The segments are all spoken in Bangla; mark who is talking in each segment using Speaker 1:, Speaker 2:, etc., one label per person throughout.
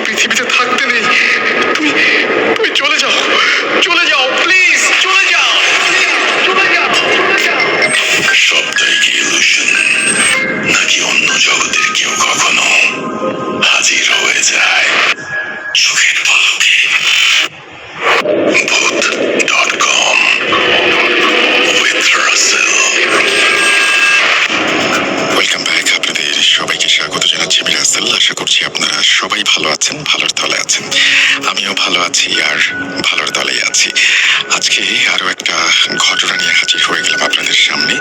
Speaker 1: পৃথিবীতে থাকতে নেই। তুমি তুমি চলে যাও, চলে যাও, প্লিজ চলে যাও, চলে যাও, চলে যাও।
Speaker 2: সবটাই কি ইলুশন, নাকি অন্য জগতের কেউ কখনো হাজির হয়ে যায় চোখের পলকে? ভূত.com with Russell। Welcome back. আপনাদের সবাইকে স্বাগত জানাচ্ছি আমি রাসেল। আশা করছি আপনারা সবাই ভালো আছেন, ভালোর তলে আছেন। আমিও ভালো আছি আর ভালোর তলেই আছি। আজকে আরো একটা ঘটনা নিয়ে হাজির হয়ে গেলাম আপনাদের সামনে।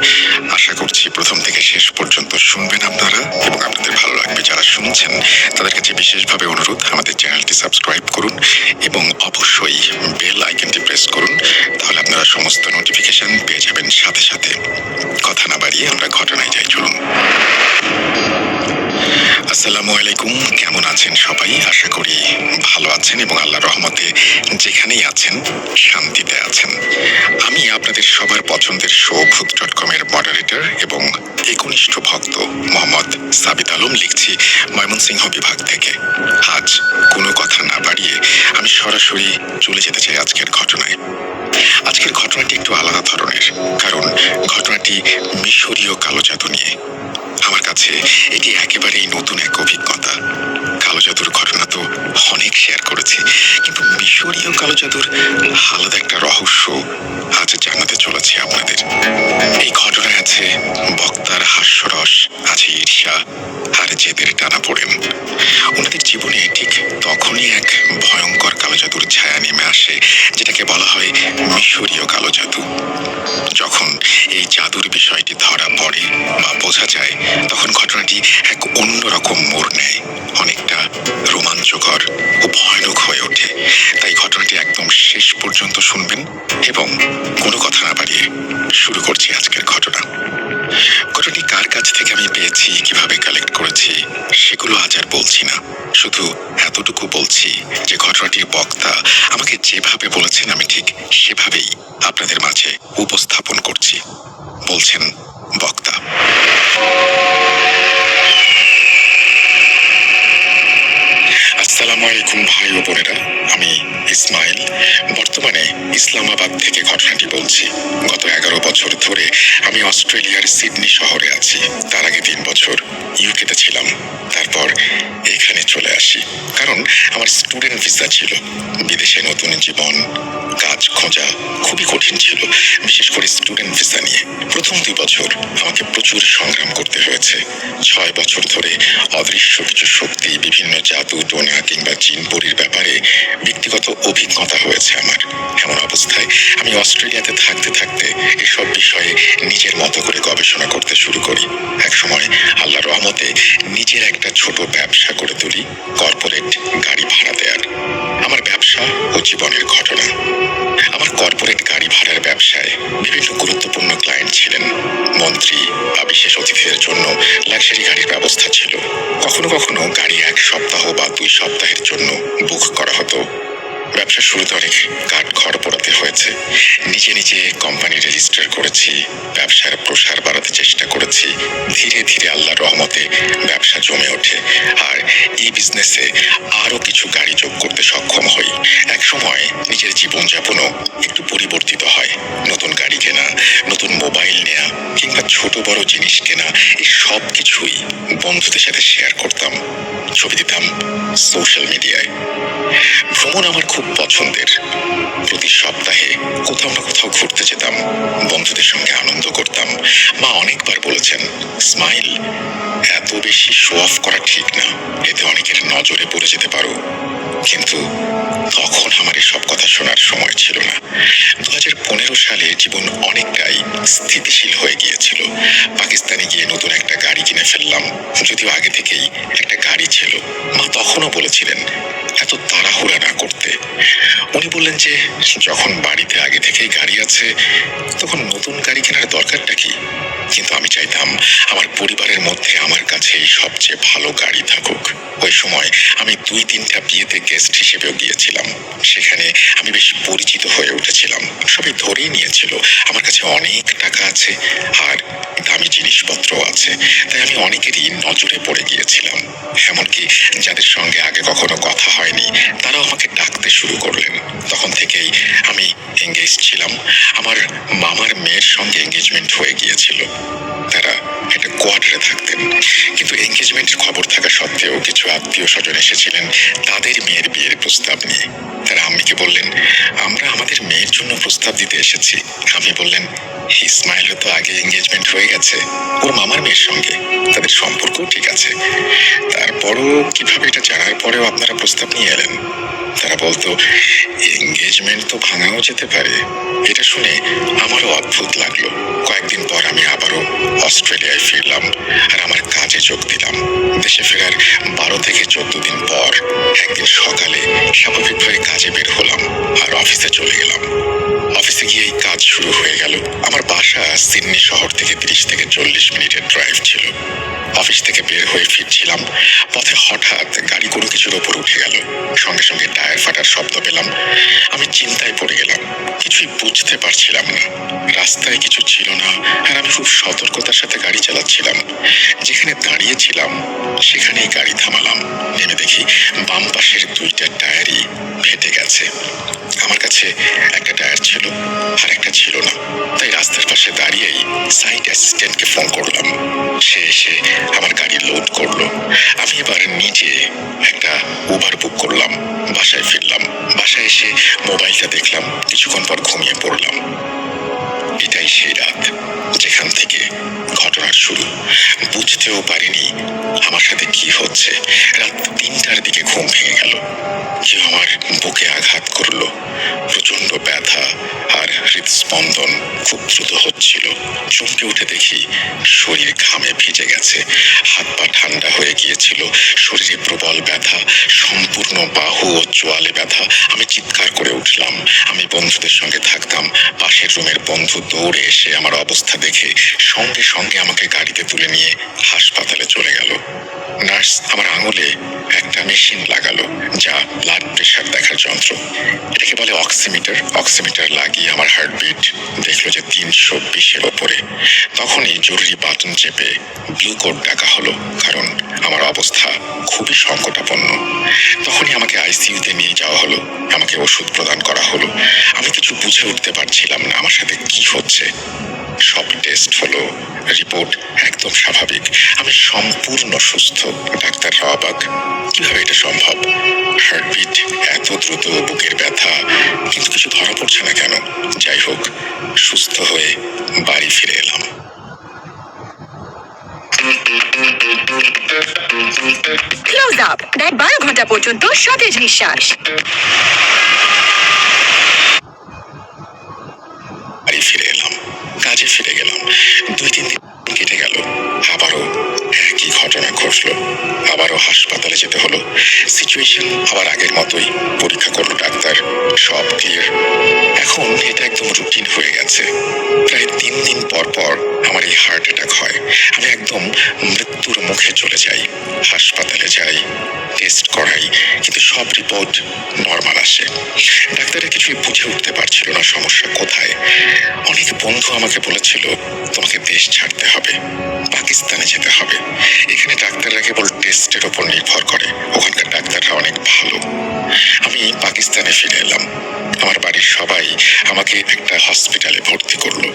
Speaker 2: আশা করছি প্রথম থেকে শেষ পর্যন্ত শুনবেন আপনারা এবং আপনাদের ভালো লাগবে। যারা শুনছেন তাদের কাছে বিশেষভাবে অনুরোধ, আমাদের চ্যানেলটি সাবস্ক্রাইব করুন এবং অবশ্যই বেল আইকনটি প্রেস করুন, তাহলে আপনারা সমস্ত নোটিফিকেশন পেয়ে যাবেন সাথে সাথে। কথা না বাড়িয়ে আমরা ঘটনায় যাই, চলুন। আসসালামু আলাইকুম। কেমন আছেন সবাই? আশা করি ভালো আছেন এবং আল্লাহর রহমতে যেখানেই আছেন শান্তিতে আছেন। আমি আপনাদের সবার পছন্দের শো ভূত.com এর মডারেটর এবং একনিষ্ঠ ভক্ত মোহাম্মদ সাবিত আলম লিখছি ময়মনসিংহ বিভাগ থেকে। আজ কোনো কথা না বাড়িয়ে আমি সরাসরি চলে যেতে চাই আজকের ঘটনায়। আজকের ঘটনাটি একটু আলাদা ধরনের, কারণ ঘটনাটি মিশরীয় কালো জাদু নিয়ে। আমার কাছে এটি একেবারেই নতুন এক অভিজ্ঞতা। কালো জাদুর ঘটনা তো অনেক শেয়ার করেছি, কিন্তু মিশরীয় কালো জাদুর আলাদা একটা রহস্য আজ জানাতে চলেছি আপনাদের। এই ঘটনায় আছে বক্তার হাস্যরস, আছে ঈর্ষা আর জেদের টানাপোড়েন। ওনাদের জীবনে ঠিক তখনই এক ভয়ঙ্কর কালো জাদুর ছায়া নেমে আসে, যেটাকে বলা হয় মিশরীয় কালো জাদু। যখন এই জাদুর বিষয়টি ধরা পড়ে বা বোঝা যায়, তখন ঘটনাটি এক অন্যরকম মোড় নেয়, অনেকটা রোমাঞ্চকর ও ভয়ানক হয়ে ওঠে। তাই ঘটনাটি একদম শেষ পর্যন্ত শুনবেন এবং কোনো কথা না বাড়িয়ে শুরু করছি আজকের ঘটনা। ঘটনাটি কার কাছ থেকে আমি পেয়েছি, কিভাবে কালেক্ট করেছি, সেগুলো আজ আর বলছি না। শুধু এতটুকু বলছি যে ঘটনাটির বক্তা আমাকে যেভাবে বলেছেন আমি ঠিক সেভাবেই আপনাদের মাঝে উপস্থাপন করছি। বলছেন বক্তা। আসসালামু আলাইকুম ভাই ও বোনেরা, আমি ইসমাইল। বর্তমানে ইসলামাবাদ থেকে ঘটনাটি বলছি। গত 11 বছর ধরে আমি অস্ট্রেলিয়ার সিডনি শহরে আছি। তার আগে 3 বছর ইউকেতে ছিলাম। তারপর এখানে চলে আসি, কারণ আমার স্টুডেন্ট ভিসা ছিল। বিদেশে নতুন জীবন, কাজ খোঁজা খুবই কঠিন ছিল, বিশেষ করে স্টুডেন্ট ভিসা নিয়ে। প্রথম 2 বছর আমাকে প্রচুর সংগ্রাম করতে হয়েছে। 6 বছর ধরে অদৃশ্য কিছু শক্তি, বিভিন্ন জাদু টোনা কিংবা জিনপরির ব্যাপারে ব্যক্তিগত অভিজ্ঞতা হয়েছে আমার। এমন অবস্থায় আমি অস্ট্রেলিয়াতে থাকতে থাকতে এসব বিষয়ে নিজের মতো করে গবেষণা করতে শুরু করি। একসময় আল্লাহর রহমতে নিজের একটা ছোট ব্যবসা করে তুলি, কর্পোরেট গাড়ি ভাড়া দেওয়ার। আমার ব্যবসা ও জীবনের ঘটনা। আমার কর্পোরেট গাড়ি ভাড়ার ব্যবসায় বিভিন্ন গুরুত্বপূর্ণ ক্লায়েন্ট ছিলেন। মন্ত্রী বা বিশেষ অতিথিদের জন্য লাক্সারি গাড়ির ব্যবস্থা ছিল। কখনো কখনো গাড়ি 1 সপ্তাহ বা 2 সপ্তাহের জন্য বুক করা হতো। ব্যবসা শুরুতে অনেক কাঠখড় পোড়াতে হয়েছে। নিজে নিজে কোম্পানি রেজিস্টার করেছি, ব্যবসার প্রসার বাড়াতে চেষ্টা করেছি। ধীরে ধীরে আল্লাহর রহমতে ব্যবসা জমে ওঠে আর এই বিজনেসে আরো কিছু গাড়ি যোগ করতে সক্ষম হই। এক সময় নিজের জীবনযাপনও একটু পরিবর্তিত হয়। নতুন গাড়ি কেনা, নতুন মোবাইল নেয়া কিংবা ছোট বড় জিনিস কেনা, এই সব কিছুই বন্ধুদের সাথে শেয়ার করতাম, ছবি দিতাম সোশ্যাল মিডিয়ায়। ভ্রমণ আমার খুব পছন্দের। প্রতি সপ্তাহে কোথাও না কোথাও ঘুরতে যেতাম, বন্ধুদের সঙ্গে আনন্দ করতাম। মা অনেকবার বলেছেন, স্মাইল, এত বেশি শো অফ করা ঠিক না, এতে অনেকের নজরে পড়ে যেতে পারো। কিন্তু তখন আমার এসব কথা শোনার সময় ছিল না। 2015 সালে জীবন অনেকটাই স্থিতিশীল হয়ে গিয়েছিল। পাকিস্তানে গিয়ে নতুন একটা গাড়ি কিনে ফেললাম, যদিও আগে থেকেই একটা গাড়ি ছিল। মা তখনও বলেছিলেন, এত তাড়াহুড়া না করতে। উনি বললেন যে যখন বাড়িতে আগে থেকেই গাড়ি আছে তখন নতুন গাড়ি কেনার দরকারটা কি। কিন্তু আমি চাইতাম আমার পরিবারের মধ্যে আমার কাছেই সবচেয়ে ভালো গাড়ি থাকুক। ওই সময় আমি 2-3টা বিয়েতে গেস্ট হিসেবেও গিয়েছিলাম। সেখানে আমি বেশ পরিচিত হয়ে উঠেছিলাম। সবাই ধরেই নিয়েছিল আমার কাছে অনেক টাকা আছে আর দামি জিনিসপত্র আছে, তাই আমি অনেকেরই নজরে পড়ে গিয়েছিলাম। এমনকি যাদের সঙ্গে আগে কখনো কথা হয়নি তারাও আমাকে ডাকতে শুরু করলেন। তখন থেকেই আমি এঙ্গেজ ছিলাম। আমার মামার মেয়ের সঙ্গে এঙ্গেজমেন্ট হয়ে গিয়েছিল। তারা একটা কোয়ার্টারে থাকতেন, কিন্তু এঙ্গেজমেন্টের খবর থাকা সত্ত্বেও কিছু আত্মীয় স্বজন এসেছিলেন তাদের মেয়ের বিয়ের প্রস্তাব নিয়ে। তারা আম্মিকে বললেন, আমরা আমাদের মেয়ের জন্য প্রস্তাব দিতে এসেছি। আমি বললেন, ইসমাইলও তো আগে এঙ্গেজমেন্ট হয়ে গেছে ওর মামার মেয়ের সঙ্গে, তাদের সম্পর্কও ঠিক আছে। তারপরও কিভাবে এটা জানার পরেও আপনারা প্রস্তাব নিয়ে এলেন? তারা বলতো, এঙ্গেজমেন্ট তো ভাঙাও যেতে পারে। এটা শুনে আমারও অদ্ভুত লাগলো। কয়েকদিন পর আমি আবারও অস্ট্রেলিয়ায় ফিরলাম আর আমার কাজে যোগ দিলাম। দেশে ফেরার 12 থেকে 14 দিন পর একদিন সকালে স্বাভাবিকভাবে কাজে বের হলাম আর অফিসে চলে গেলাম। অফিসে গিয়েই কাজ শুরু হয়ে গেল। আমার বাসা সিডনি শহর থেকে 30 থেকে 40 মিনিটের ড্রাইভ ছিল। অফিস থেকে বের হয়ে ফিরছিলাম, পথে হঠাৎ গাড়ি কোনো কিছুর ওপর উঠে গেল। সঙ্গে সঙ্গে টায়ার ফাটার শব্দ পেলাম। আমি চিন্তায় পড়ে গেলাম, কিছুই বুঝতে পারছিলাম না। রাস্তায় কিছু ছিল না আর আমি খুব সতর্কতার সাথে গাড়ি চালাচ্ছিলাম। যেখানে দাঁড়িয়েছিলাম সেখানেই গাড়ি থামালাম। নেমে দেখি বাম পাশের 2টা টায়ারই ফেটে গেছে। আমার কাছে একটা টায়ার ছিল আর একটা ছিল না, তাই রাস্তার পাশে দাঁড়িয়েই সাইট অ্যাসিস্ট্যান্টকে ফোন করলাম। সে এসে আমার গাড়ি লোড করলো। আমি এবার নিজে একটা উবার বুক করলাম। বাসায় ফিরলাম। বাসায় এসে মোবাইলটা দেখলাম, কিছুক্ষণ পর ঘুমিয়ে পড়লাম। এটাই সেই রাত যেখান থেকে ঘটনার শুরু। বুঝতেও পারিনি আমার সাথে কি হচ্ছে। রাত 3টার দিকে ঘুম ভেঙে গেল। কেউ আমার বুকে আঘাত করলো। প্রচন্ড ব্যথা আর হৃদস্পন্দন খুব দ্রুত হচ্ছিল। চমকে উঠে দেখি শরীর ঘামে ভিজে গেছে, হাত পা ঠান্ডা হয়ে গিয়েছিল, শরীরে প্রবল ব্যথা, সম্পূর্ণ বাহু ও চোয়ালে ব্যথা। আমি চিৎকার করে উঠলাম। আমি বন্ধুদের সঙ্গে থাকতাম। পাশের রুমের বন্ধু দৌড়ে এসে আমার অবস্থা দেখে সঙ্গে সঙ্গে আমাকে গাড়িতে তুলে নিয়ে হাসপাতালে চলে গেল। নার্স আমার আঙুলে একটা মেশিন লাগালো, যা ব্লাড প্রেশার দেখার যন্ত্র। এটাকে বলে অক্সিমিটার। অক্সিমিটার লাগিয়ে আমার হার্টবিট দেখলো যে 320-এর ওপরে। তখনই জরুরি বাটন চেপে ব্লু কোড ডাকা হলো, কারণ আমার অবস্থা খুবই সংকটাপন্ন। তখনই আমাকে আইসিইউতে নিয়ে যাওয়া হলো। আমাকে ওষুধ প্রদান করা হলো। আমি কিছু বুঝে উঠতে পারছিলাম না আমার সাথে কি হচ্ছে। সব টেস্ট হলো, রিপোর্ট একদম স্বাভাবিক। আমি সম্পূর্ণ সুস্থ। ডাক্তাররা অবাক, কিভাবে এটা সম্ভব? হার্টবিট এত দ্রুত, বুকের ব্যথা, কিন্তু কিছু ধরা পড়ছে না কেন? যাই হোক, সুস্থ হয়ে বাড়ি ফিরে এলাম।
Speaker 3: ক্লোজ আপ দেয় 12 ঘন্টা পর্যন্ত সতেজ নিঃশ্বাস।
Speaker 2: বাড়ি ফিরে এলাম, কাজে ফিরে গেলাম। 2-3 দিন কেটে গেল, আবারও একই ঘটনা ঘটলো। আবারও হাসপাতালে যেতে হলো। সিচুয়েশন আবার আগের মতোই। পরীক্ষা করলো ডাক্তার, সব ক্লিয়ার। এখন এটা একদম রুটিন হয়ে গেছে। প্রায় 3 দিন পর পর আমার এই হার্ট অ্যাটাক হয়। আমি একদম মৃত্যুর মুখে চলে যাই। হাসপাতালে যাই, টেস্ট করাই, কিন্তু সব রিপোর্ট নর্মাল আসে। ডাক্তাররা কিছুই বুঝে উঠতে পারছিল না সমস্যা কোথায়। অনেক বন্ধু আমাকে বলেছিল, তোমাকে দেশ ছাড়তে হবে, পাকিস্তানে যেতে হবে। এখানে ডাক্তাররা কেবল টেস্টের ওপর নির্ভর করে। ওখানকার ডাক্তাররা অনেক ভালো। আমি পাকিস্তানে ফিরে এলাম। আমার বাড়ির সবাই আমাকে একটা হসপিটালে ভর্তি করলো।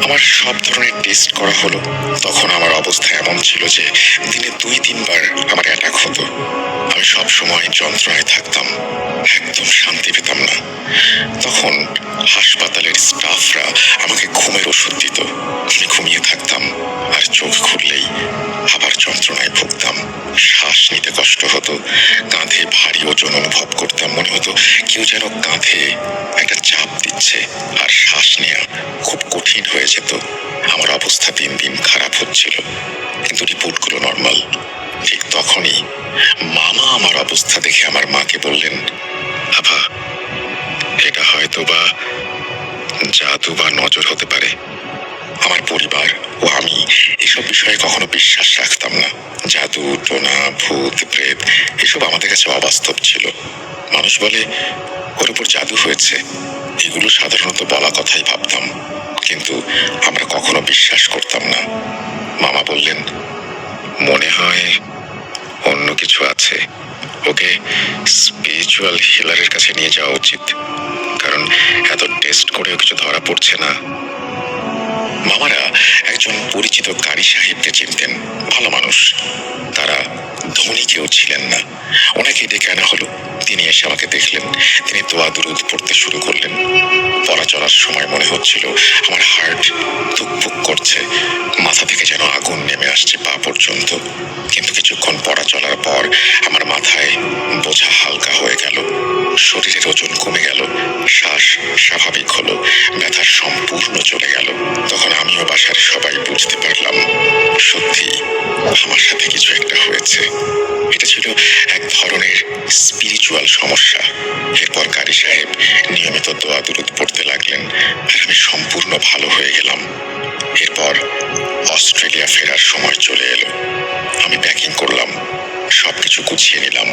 Speaker 2: আমার সব ধরনের টেস্ট করা হলো। তখন আমার অবস্থা এমন ছিল যে দিনে 2-3 বার আমার অ্যাটাক হতো। আমি সব সময় যন্ত্রণায় থাকতাম, একদম শান্তি পেতাম না। তখন হাসপাতালের স্টাফরা আমাকে ঘুমের ওষুধ দিত। আমি ঘুমিয়ে থাকতাম আর চোখ খুললেই আবার যন্ত্রণায় ভুগতাম। শ্বাস নিতে কষ্ট হতো, কাঁধে ভারী ওজন অনুভব করতাম। মনে হতো কেউ যেন কাঁধে একটা চাপ দিচ্ছে, আর শ্বাস নেওয়া খুব কঠিন হয়ে যেত। আমার অবস্থা দিন দিন খারাপ হচ্ছিল, কিন্তু রিপোর্টগুলো নর্মাল। ঠিক তখনই মামা আমার অবস্থা দেখে আমার মাকে বললেন, আভা, এটা হয়তো বা জাদু বা নজর হতে পারে। আমার পরিবার ও আমি এসব বিষয়ে কখনো বিশ্বাস রাখতাম না। জাদু, টোনা, ভূত, প্রেত এসব আমাদের কাছে অবাস্তব ছিল। মানুষ বলে ওর উপর জাদু হয়েছে, এগুলো সাধারণত বলা কথাই ভাবতাম, কিন্তু আমরা কখনো বিশ্বাস করতাম না। মামা বললেন, মনে হয় অন্য কিছু আছে, ওকে স্পিরিচুয়াল হিলারের কাছে নিয়ে যাওয়া উচিত, কারণ এত টেস্ট করেও কিছু ধরা পড়ছে না। মামারা একজন পরিচিত কারি সাহেবকে চিনতেন, ভালো মানুষ। তারা ধনী কেউ ছিলেন না। ওনাকে ডেকে আনা হলো। তিনি এসে আমাকে দেখলেন। তিনি দোয়া দুরুদ পড়তে শুরু করলেন। পড়া চলার সময় মনে হচ্ছিল আমার হার্ট ধুকপুক করছে, মাথা থেকে যেন আগুন নেমে আসছে পা পর্যন্ত। কিন্তু কিছুক্ষণ পড়া চলার পর আমার মাথায় বোঝা হালকা হয়ে গেল, শরীরের ওজন কমে গেল, শ্বাস স্বাভাবিক হলো, ব্যথা সম্পূর্ণ চলে গেল। তখন আমিও বাসার সবাই বুঝতে পারলাম, সত্যি আমার সাথে কিছু একটা হয়েছে। এটা ছিল এক ধরনের স্পিরিচুয়াল সমস্যা। এরপর কারি সাহেব নিয়মিত দোয়া দুরুদ পড়তে লাগলেন, আর আমি সম্পূর্ণ ভালো হয়ে গেলাম। এরপর অস্ট্রেলিয়া ফেরার সময় চলে এলো। আমি প্যাকিং করলাম, সবকিছু গুছিয়ে নিলাম।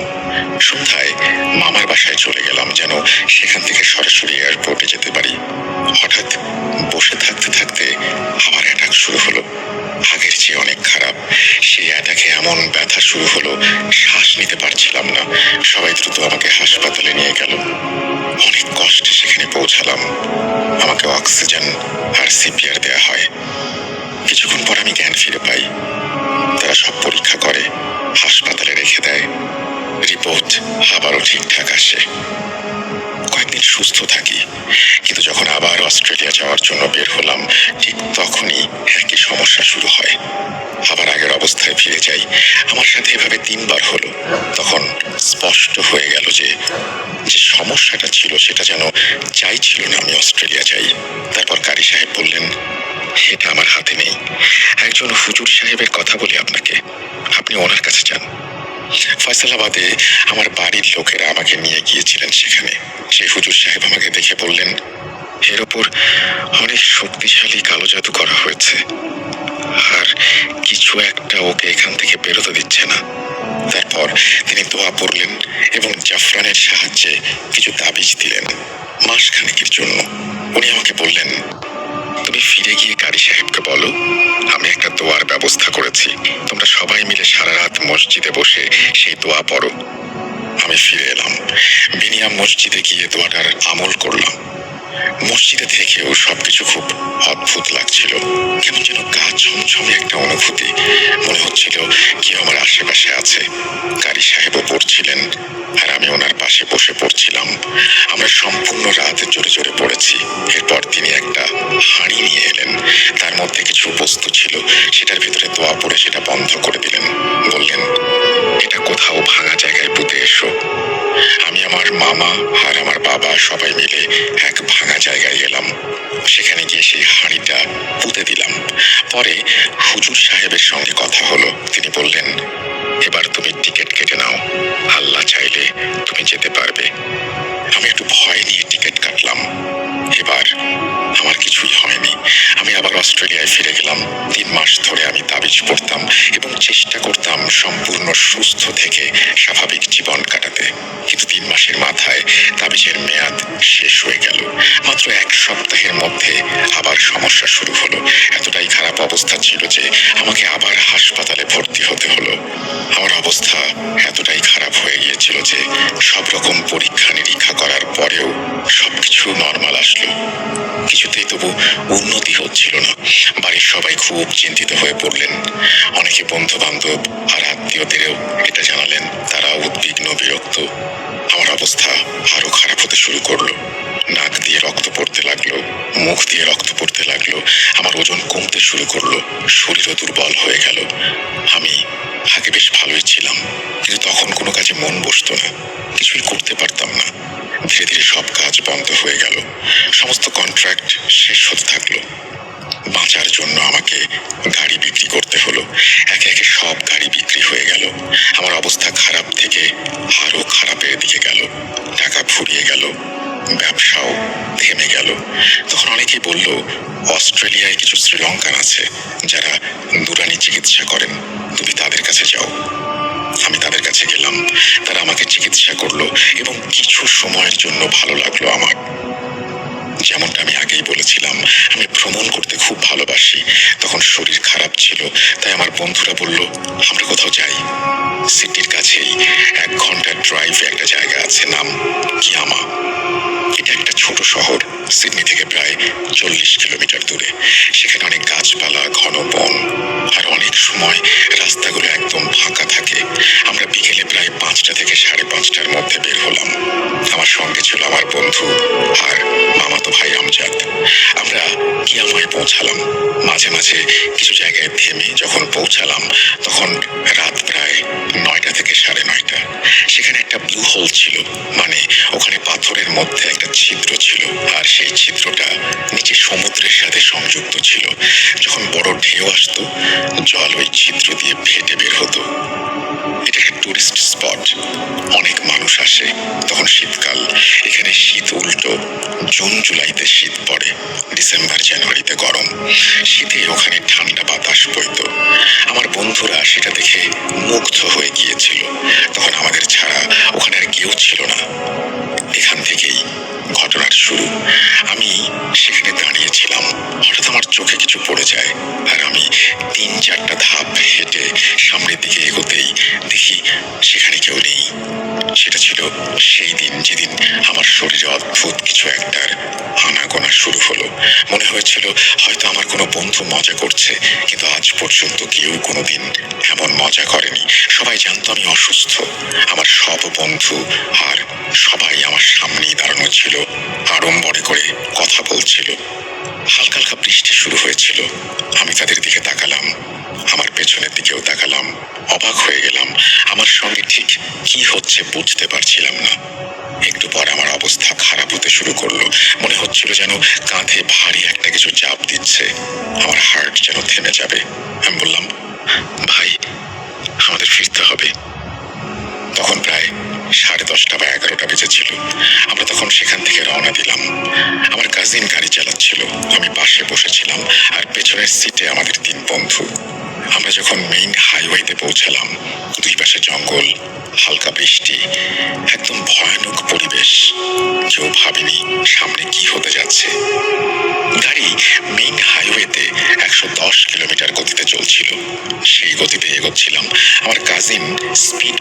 Speaker 2: সন্ধ্যায় মামার বাসায় চলে গেলাম, যেন সেখান থেকে সরাসরি এয়ারপোর্টে যেতে পারি। হঠাৎ বসে থাকতে থাকতে আবার অ্যাটাক শুরু হলো, আগের চেয়ে অনেক খারাপ। সেই অ্যাটাকে এমন ব্যথা শুরু হলো, শ্বাস নিতে পারছিলাম না। সবাই দ্রুত আমাকে হাসপাতালে নিয়ে গেল। অনেক কষ্টে সেখানে পৌঁছালাম। আমাকে অক্সিজেন আর সিপিআর দেয়া হয়। কিছুক্ষণ পর আমি জ্ঞান ফিরে পাই। তারা সব পরীক্ষা করে, হাসপাতালে রেখে দেয়। রিপোর্ট আবারও ঠিকঠাক আসে। কয়েকদিন সুস্থ থাকি, কিন্তু যখন আবার অস্ট্রেলিয়া যাওয়ার জন্য বের হলাম, ঠিক তখনই একই সমস্যা শুরু হয়। আবার আগের অবস্থায় ফিরে যাই। আমার সাথে এভাবে 3 বার হলো। তখন স্পষ্ট হয়ে গেল যে সমস্যাটা ছিল সেটা যেন চাইছিল না আমি অস্ট্রেলিয়া যাই। তারপর কারি সাহেব বললেন, এটা আমার হাতে নেই। একজন হুজুর সাহেবের কথা বলি আপনাকে, আপনি ওনার কাছে যান। ফয়সালাবাদে আমার বাড়ির লোকেরা আমাকে নিয়ে গিয়েছিলেন সেখানে। সেই হুজুর সাহেব আমাকে দেখে বললেন, এর ওপর অনেক শক্তিশালী কালো জাদু করা হয়েছে, আর কিছু একটা ওকে এখান থেকে বেরোতে দিচ্ছে না। তারপর তিনি দোয়া পড়লেন এবং জাফরানের সাহায্যে কিছু তাবিজ দিলেন মাসখানেকের জন্য। উনি আমাকে বললেন, তুমি ফিরে গিয়ে কারি সাহেবকে বলো আমি একটা দোয়ার ব্যবস্থা করেছি, তোমরা সবাই মিলে সারা রাত মসজিদে বসে সেই দোয়া পড়ো। আমি ফিরে এলাম। বিনিয়াম মসজিদে গিয়ে দোয়াটার আমল করলাম। মসজিদে থেকেও সবকিছু খুব অদ্ভুত লাগছিল। কেমন যেন গা ছমছমে একটা অনুভূতি। মনে হচ্ছিল কেউ আমার আশেপাশে আছে। কারি সাহেবও পড়ছিলেন, আর আমি ওনার পাশে বসে পড়ছিলাম। আমরা সম্পূর্ণ রাত জোরে জোরে পড়েছি। এরপর তিনি একটা হাঁড়ি নিয়ে এলেন। তার মধ্যে কিছু বস্তু ছিল, সেটার ভিতরে দোয়া পড়ে সেটা বন্ধ করে দিলেন। বললেন, এটা কোথাও ভাঙা জায়গায় পুঁতে এসো। আমি, আমার মামা আর আমার বাবা সবাই মিলে এক ভাঙা জায়গায় এলাম। সেখানে গিয়ে সেই হাঁড়িটা পুঁতে দিলাম। পরে হুজুর সাহেবের সঙ্গে কথা হলো। তিনি বললেন, এবার তুমি টিকিট কেটে নাও, আল্লাহ চাইলে তুমি যেতে পারবে। আমি একটু ভয় নিয়ে টিকিট কাটলাম। এবার আমার কিছুই হয়নি। আমি আবার অস্ট্রেলিয়ায় ফিরে গেলাম। 3 মাস ধরে আমি তাবিজ পড়তাম এবং চেষ্টা করতাম সম্পূর্ণ সুস্থ থেকে স্বাভাবিক জীবন কাটাতে। কিন্তু 3 মাসের মাথায় তাবিজের মেয়াদ শেষ হয়ে গেল। মাত্র 1 সপ্তাহের মধ্যে আবার সমস্যা শুরু হলো। এতটাই খারাপ অবস্থা ছিল যে আমাকে আবার হাসপাতালে ভর্তি হতে হলো। আমার অবস্থা এতটাই খারাপ হয়ে গিয়েছিল যে সব রকম পরীক্ষা নিরীক্ষা করার পরেও সবকিছু নর্মাল আসলো। কিছুতেই তবু উন্নতি হচ্ছিল না। বাড়ির সবাই খুব চিন্তিত হয়ে পড়লেন। অনেকে বন্ধু বান্ধব আর আত্মীয়দেরও এটা জানালেন। তারা উদ্বিগ্ন, বিরক্ত। আমার অবস্থা আরো খারাপ হতে শুরু করলো। নাক দিয়ে রক্ত পড়তে লাগলো, মুখ দিয়ে রক্ত পড়তে লাগলো। আমার ওজন কমতে শুরু করলো, শরীরও দুর্বল হয়ে গেল। আমি আগে বেশ ভালোই ছিলাম, কিন্তু তখন কোনো কাজে মন বসতো না, কিছুই করতে পারতাম না। ধীরে ধীরে সব কাজ বন্ধ হয়ে গেল। সমস্ত কন্ট্রাক্ট শেষ হতে থাকলো। বাঁচার জন্য আমাকে গাড়ি বিক্রি করতে হলো। একে একে সব গাড়ি বিক্রি হয়ে গেল। আমার অবস্থা খারাপ থেকে আরো খারাপের দিকে গেল। টাকা ফুরিয়ে গেল, ব্যবসাও থেমে গেল। তখন অনেকেই বলল, অস্ট্রেলিয়ায় কিছু শ্রীলঙ্কান আছে যারা দুরানি চিকিৎসা করেন, তুমি তাদের কাছে যাও। আমি তাদের কাছে গেলাম। তারা আমাকে চিকিৎসা করলো এবং কিছু সময়ের জন্য ভালো লাগলো আমার। যেমনটা আমি আগেই বলেছিলাম, আমি ভ্রমণ করতে খুব ভালোবাসি। তখন শরীর খারাপ ছিল, তাই আমার বন্ধুরা বলল, আমরা কোথাও যাই। সিডনির কাছেই 1 ঘন্টার ড্রাইভে একটা জায়গা আছে, নাম কিয়ামা। এটা একটা ছোট শহর, সিডনি থেকে প্রায় 40 কিলোমিটার দূরে। সেখানে অনেক গাছপালা, ঘন বন, আর অনেক সময় রাস্তাগুলো একদম ফাঁকা থাকে। আমরা বিকেলে প্রায় 5টা থেকে 5:30টার মধ্যে বের হলাম। আমার সঙ্গে ছিল আমার বন্ধু আর মামাতো ভাই আমজাদ। আমরা কিয়ামায় পৌঁছালাম। মাঝে মাঝে কিছু জায়গায় থেমে যখন পৌঁছালাম, তখন রাত প্রায় 9টা থেকে 9:30। সেখানে একটা ব্লু হোল ছিল, মানে ওখানে পাথরের মধ্যে একটা ছিদ্র ছিল, আর সেই ছিদ্রটা নিচে সমুদ্রের সাথে সংযুক্ত ছিল। যখন বড় ঢেউ আসতো, জল ওই ছিদ্র দিয়ে ফেটে বের হতো। এটা একটা টুরিস্ট স্পট, অনেক মানুষ আসে। তখন শীতকাল, এখানে শীত উল্টো। জুন জুলাইতে শীত পড়ে, ডিসেম্বর জানুয়ারিতে গরম। শীতে ওখানে ঠান্ডা বাতাস বইতো। আমার বন্ধুরা সেটা দেখে মুগ্ধ হয়ে গিয়েছিল। তখন আমাদের ছাড়া ওখানে আর কেউ ছিল না। এখান থেকেই ঘটনার শুরু। আমি সেখানে দাঁড়িয়েছিলাম, হঠাৎ আমার চোখে কিছু পড়ে যায়, আর আমি 3-4টা ধাপ হেঁটে সামনের দিকে এগোতেই দেখি সেখানে কেউ নেই। সেটা ছিল সেই দিন যেদিন আমার শরীরে অদ্ভুত কিছু একটার আনাগোনা শুরু হলো। মনে হয়েছিল হয়তো আমার কোনো বন্ধু মজা করছে, কিন্তু আজ পর্যন্ত কেউ কোনোদিন এমন মজা করেনি। সবাই জানতো আমি অসুস্থ। আমার সব বন্ধু আর সবাই আমার সামনেই দাঁড়ানো ছিল, আড়ম্বরে করে কথা বলছিল। হালকা হালকা বৃষ্টি শুরু হয়েছিল। আমি তাদের দিকে তাকালাম, আমার পেছনের দিকেও তাকালাম। অবাক হয়ে গেলাম। আমার সঙ্গে ঠিক কি হচ্ছে বুঝতে পারছিলাম না। একটু পর আমার অবস্থা খারাপ হতে শুরু করলো। মনে হচ্ছিল যেন কাঁধে ভারী একটা কিছু চাপ দিচ্ছে। আমার হার্ট যেন থেমে যাবে। আমি বললাম, ভাই, আমাদের ফিরতে হবে। তখন প্রায় 10:30 বা 11টা বেজেছিল। আমরা তখন সেখান থেকে রওনা দিলাম। আমার কাজিন গাড়ি চালাচ্ছিল, আমি পাশে বসেছিলাম, আর পেছনের সিটে আমাদের 3 বন্ধু। আমরা যখন মেইন হাইওয়েতে পৌঁছালাম, 2 পাশে জঙ্গল, হালকা বৃষ্টি, একদম ভয়ানক পরিবেশ। কেউ ভাবেনি সামনে কি হতে যাচ্ছে। গাড়ি মেইন হাইওয়েতে 110 কিলোমিটার গতিতে চলছিল। সেই গতিতে এগোচ্ছিলাম। আমার কাজিন স্পিড